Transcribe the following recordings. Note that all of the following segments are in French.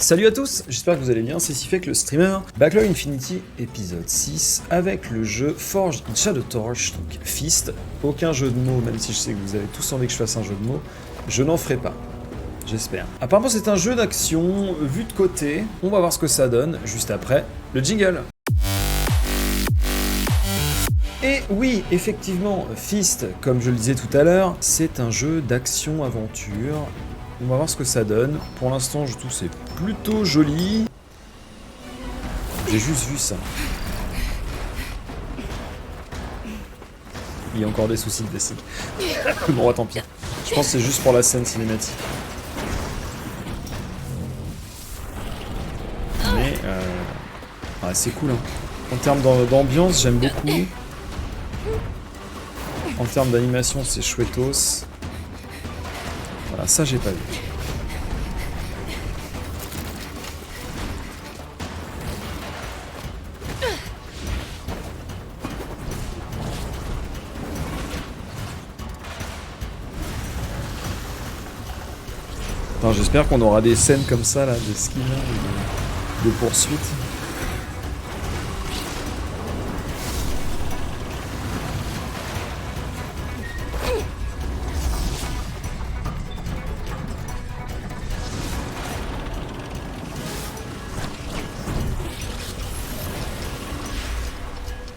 Salut à tous, j'espère que vous allez bien, c'est Sifek le streamer. Backlog Infinity épisode 6 avec le jeu Forged in Shadow Torch, donc Fist. Aucun jeu de mots, même si je sais que vous avez tous envie que je fasse un jeu de mots, je n'en ferai pas. J'espère. Apparemment c'est un jeu d'action vu de côté, on va voir ce que ça donne juste après le jingle. Et oui, effectivement, Fist, comme je le disais tout à l'heure, c'est un jeu d'action-aventure. On va voir ce que ça donne. Pour l'instant, je trouve que c'est plutôt joli. J'ai juste vu ça. Il y a encore des soucis de DC. Bon, tant pis. Je pense que c'est juste pour la scène cinématique. Mais, ah, c'est cool, hein. En termes d'ambiance, j'aime beaucoup. En termes d'animation, c'est chouettos. Voilà, ça j'ai pas vu. Attends, j'espère qu'on aura des scènes comme ça là, de ski là, de poursuite.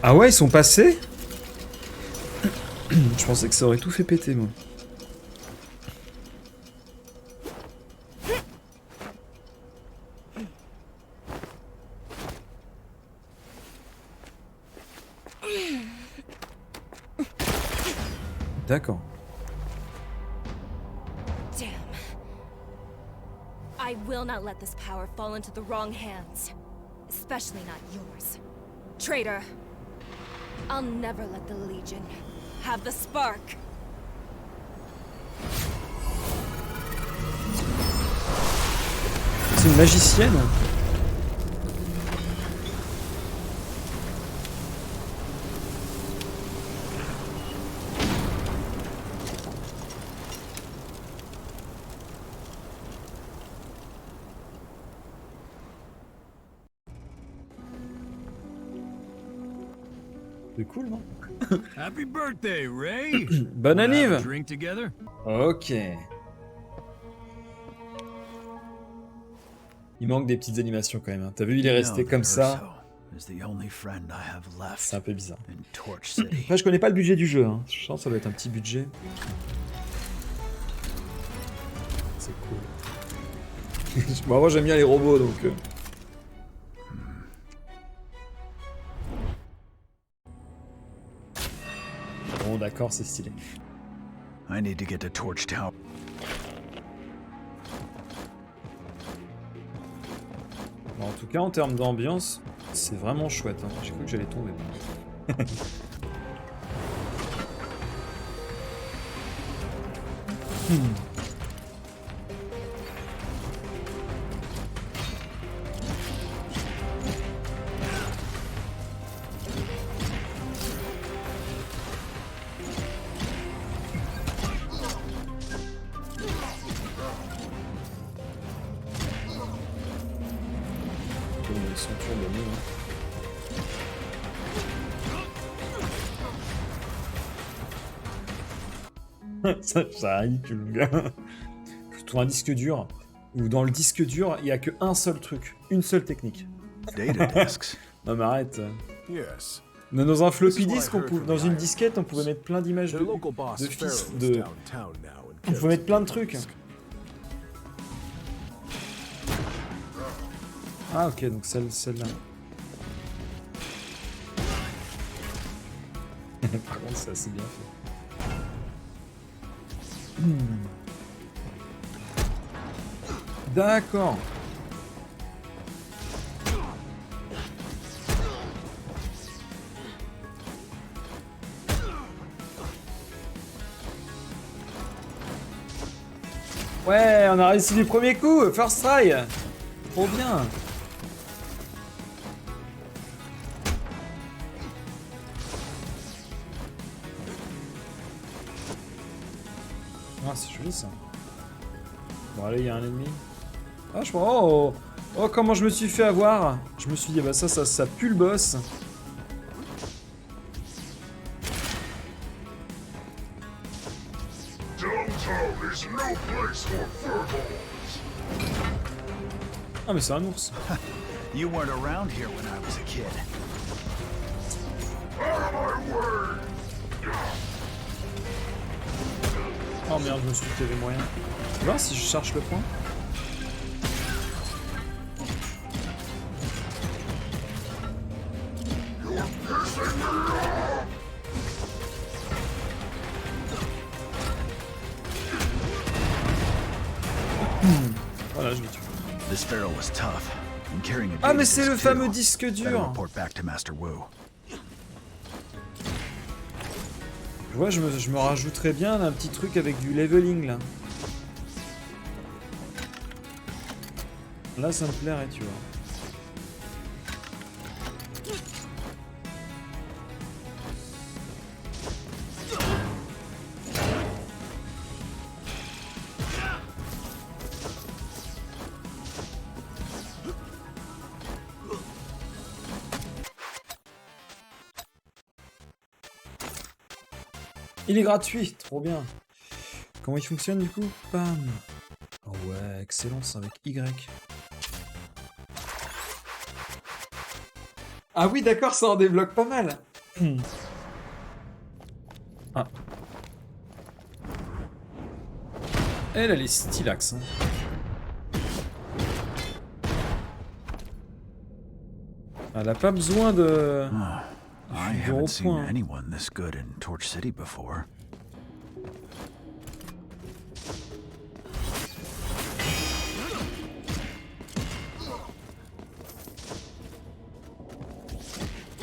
Ah ouais, ils sont passés? Je pensais que ça aurait tout fait péter, moi. D'accord. Damn. I will not let this power fall into the wrong hands. Especially not yours. Traitor. I'll never let the Legion have the spark. C'est une magicienne? C'est cool, non? Happy birthday, Ray! Bonne Wanna have a anniv! drink together? Ok. Il manque des petites animations quand même. Hein. T'as vu, il est resté comme ça. C'est un peu bizarre. Après, je connais pas le budget du jeu. Hein. Je pense que ça doit être un petit budget. C'est cool. Bon, moi, j'aime bien les robots, donc... Bon, d'accord, c'est stylé. I need to get to Torch Tower. Bon, en tout cas, en termes d'ambiance, c'est vraiment chouette. Hein. J'ai cru que j'allais tomber. Ceinture de mine. Ça ridicule, le gars. Je trouve un disque dur où dans le disque dur, il n'y a qu'un seul truc, une seule technique. Data discs. Non mais arrête. Yes. Dans un floppy disk, dans une disquette, on pouvait mettre plein d'images The local boss fils Farrell's de... downtown now and On pouvait mettre plein de trucs. Ah ok, donc celle-là. Par contre, c'est assez bien fait. D'accord. Ouais, on a réussi du premier coup, first try. Trop bien. Ah, c'est joli ça. Bon, allez, il y a un ennemi. Ah, je crois. Oh! Oh, comment je me suis fait avoir. Je me suis dit, bah ça pue le boss. Downtown is no place for furballs. Ah, mais c'est un ours. You weren't around here when I was a kid. Out of my way! Oh merde, je me suis dit qu'il y avait moyen. Tu vois si je cherche le point? You're pissing me off! Voilà, je l'ai tué. This Pharaoh was tough. And carrying a Ah, data mais c'est disk le too. fameux disque Better dur. report back to Master Wu. Ouais, je me rajouterais bien un petit truc avec du leveling là. Là, ça me plairait, tu vois. Il est gratuit, trop bien. Comment il fonctionne du coup? Bam. Oh ouais, excellence avec Y. Ah oui, d'accord, ça en débloque pas mal. Ah. Elle, elle est stylax. Hein. Elle a pas besoin de... I Gros haven't seen point. anyone this good in Torch City before.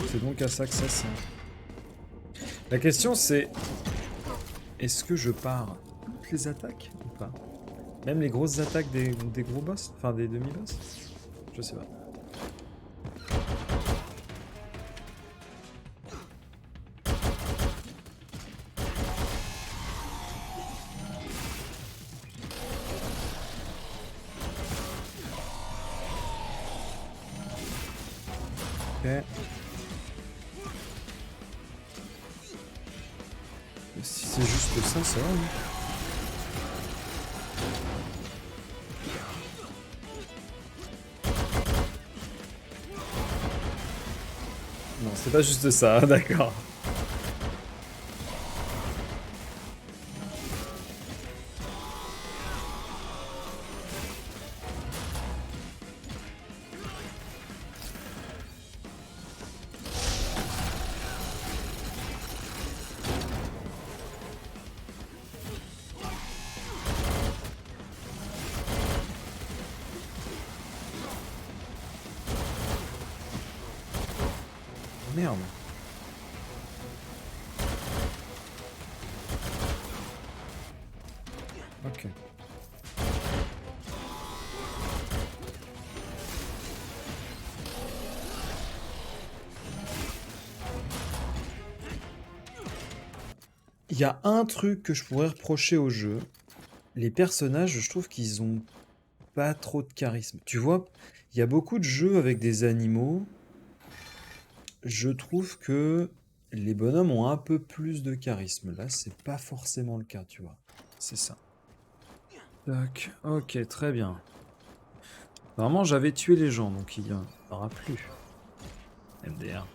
C'est donc à ça que ça sert. La question c'est... Est-ce que je pars toutes les attaques ou pas? Même les grosses attaques des gros boss? Enfin des demi-boss? Je sais pas. Ok. Si c'est juste ça, ça va. Hein. Non, c'est pas juste ça, d'accord. Merde. Ok. Il y a un truc que je pourrais reprocher au jeu. Les personnages, je trouve qu'ils ont pas trop de charisme. Tu vois, il y a beaucoup de jeux avec des animaux. Je trouve que les bonhommes ont un peu plus de charisme. Là, c'est pas forcément le cas, tu vois. C'est ça. Tac. Ok, très bien. Normalement, j'avais tué les gens, donc il y en aura plus. MDR.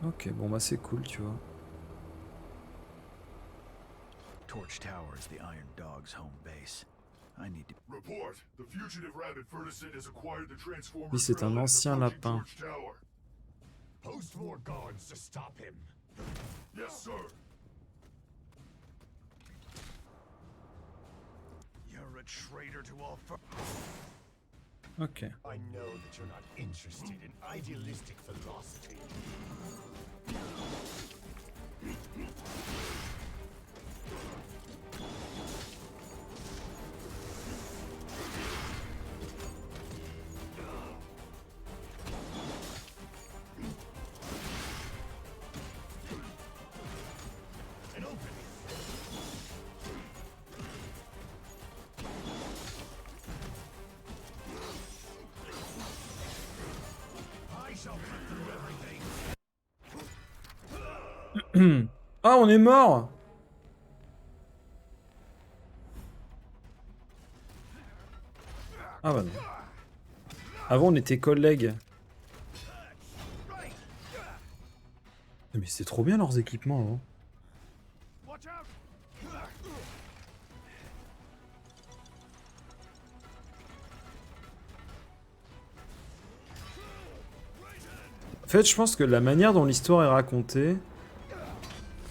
Ok, bon bah c'est cool, tu vois. Torch Tower is the Iron Dog's home base. I need to... Report. The fugitive rabbit Furnace has acquired the Transformer. Oui, c'est un drill and is ancien approaching lapin. Torch Tower. Post more guards to stop him. Yes, sir. You're a traitor to all... Ok. I know that you're not interested in idealistic philosophy. Ah, on est mort! Ah bah non. Avant, on était collègues. Mais c'était trop bien leurs équipements avant. Watch out! En fait, je pense que la manière dont l'histoire est racontée,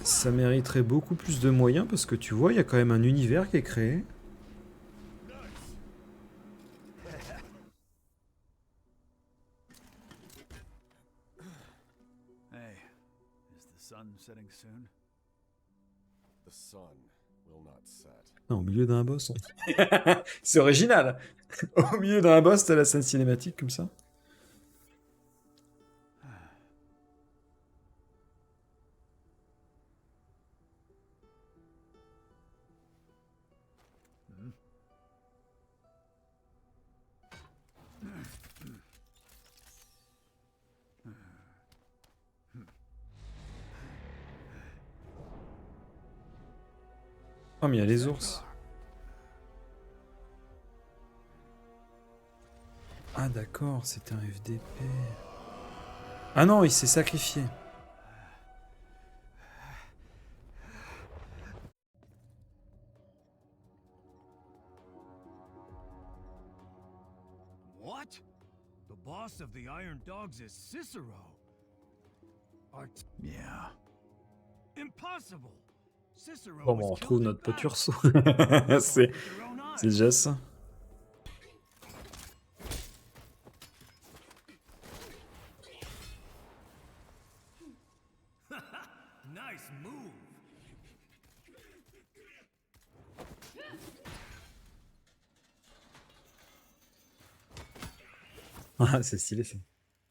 ça mériterait beaucoup plus de moyens parce que tu vois, il y a quand même un univers qui est créé. Hey, is the sun setting soon? The sun will not set. Non, au milieu d'un boss. C'est original. Au milieu d'un boss, t'as la scène cinématique comme ça. Oh, mais il y a les ours. Ah d'accord, c'était un FDP. Ah non, il s'est sacrifié. What? The boss of the Iron Dogs is Cicero. Yeah. Impossible. Cicero Bon, was on killed retrouve in notre pote battle. Urso. You saw c'est it with your own eyes. déjà ça. Nice move. Ah, c'est stylé ça.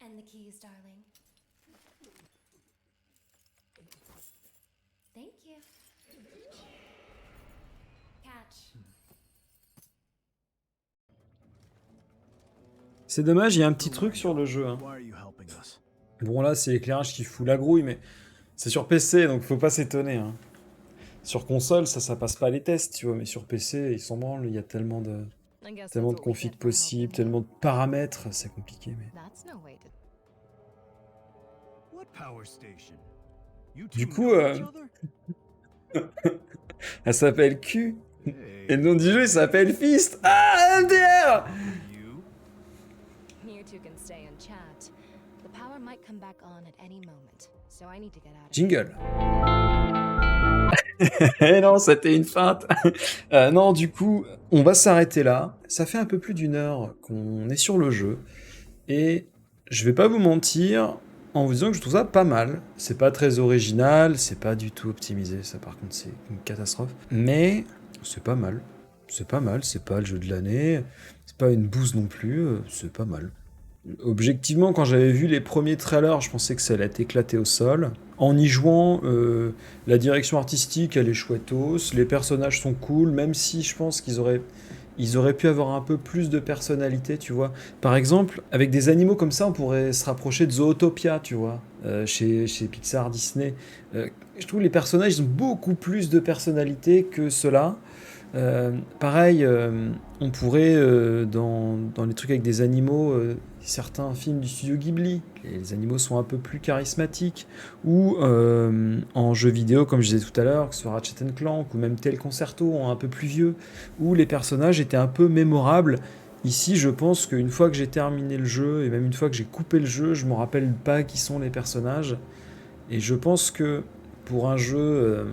And the keys, darling. Thank you. Catch. C'est dommage, il y a un petit truc sur le jeu. Hein. Why are you helping us? Bon là, c'est l'éclairage qui fout la grouille, mais c'est sur PC, donc faut pas s'étonner. Hein. Sur console, ça passe pas les tests, tu vois, mais sur PC, ils s'en branlent, il y a tellement de I guess tellement that's de what we configs get for possibles, helping. tellement de paramètres, c'est compliqué, mais... That's no way to. What power station? You Du two coup, know each other? elle s'appelle Q, Hey, et le nom du jeu, il s'appelle Fist. Ah, MDR. You? You two can stay and chat. The power might come back on at any moment, so I need to get out of Jingle. Eh non, c'était une feinte. Non, du coup, on va s'arrêter là. Ça fait un peu plus d'une heure qu'on est sur le jeu. Et je vais pas vous mentir en vous disant que je trouve ça pas mal. C'est pas très original, c'est pas du tout optimisé. Ça, par contre, c'est une catastrophe. Mais c'est pas mal. C'est pas mal, c'est pas le jeu de l'année. C'est pas une bouse non plus. C'est pas mal. Objectivement, quand j'avais vu les premiers trailers, je pensais que ça allait être éclaté au sol. En y jouant, la direction artistique, elle est chouettos, les personnages sont cool, même si je pense qu'ils auraient pu avoir un peu plus de personnalité, tu vois. Par exemple, avec des animaux comme ça, on pourrait se rapprocher de Zootopia, tu vois, chez Pixar, Disney. Je trouve les personnages, ils ont beaucoup plus de personnalité que ceux-là. Pareil, on pourrait, dans les trucs avec des animaux, certains films du studio Ghibli, les animaux sont un peu plus charismatiques, ou en jeux vidéo, comme je disais tout à l'heure, que ce soit Ratchet Clank, ou même Tel Concerto, un peu plus vieux, où les personnages étaient un peu mémorables. Ici, je pense qu'une fois que j'ai terminé le jeu, et même une fois que j'ai coupé le jeu, je me rappelle pas qui sont les personnages. Et je pense que pour un jeu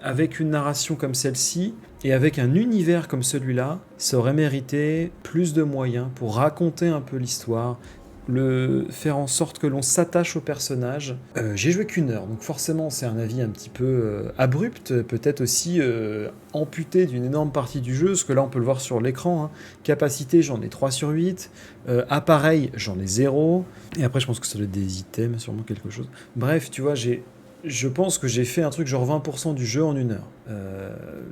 avec une narration comme celle-ci, et avec un univers comme celui-là, ça aurait mérité plus de moyens pour raconter un peu l'histoire, faire en sorte que l'on s'attache au personnage. J'ai joué qu'une heure, donc forcément c'est un avis un petit peu abrupt, peut-être aussi amputé d'une énorme partie du jeu, parce que là on peut le voir sur l'écran. Hein. Capacité, j'en ai 3 sur 8. Appareil, j'en ai 0. Et après je pense que ça doit être des items, sûrement quelque chose. Bref, tu vois, je pense que j'ai fait un truc genre 20% du jeu en une heure.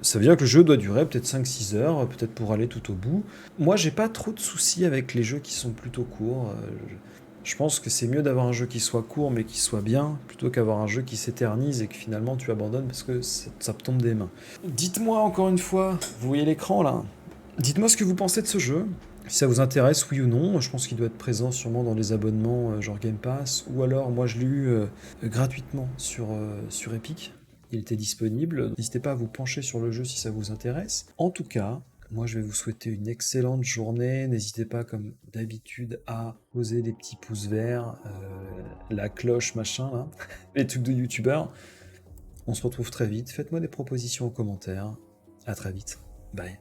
Ça veut dire que le jeu doit durer peut-être 5-6 heures, peut-être pour aller tout au bout. Moi, j'ai pas trop de soucis avec les jeux qui sont plutôt courts. Je pense que c'est mieux d'avoir un jeu qui soit court mais qui soit bien, plutôt qu'avoir un jeu qui s'éternise et que finalement tu abandonnes parce que ça tombe des mains. Dites-moi encore une fois, vous voyez l'écran là, dites-moi ce que vous pensez de ce jeu, si ça vous intéresse, oui ou non. Je pense qu'il doit être présent sûrement dans les abonnements genre Game Pass, ou alors moi je l'ai eu gratuitement sur Epic, il était disponible. N'hésitez pas à vous pencher sur le jeu si ça vous intéresse. En tout cas, moi, je vais vous souhaiter une excellente journée. N'hésitez pas, comme d'habitude, à poser des petits pouces verts, la cloche, machin, là, les trucs de youtubeurs. On se retrouve très vite. Faites-moi des propositions en commentaire. À très vite. Bye.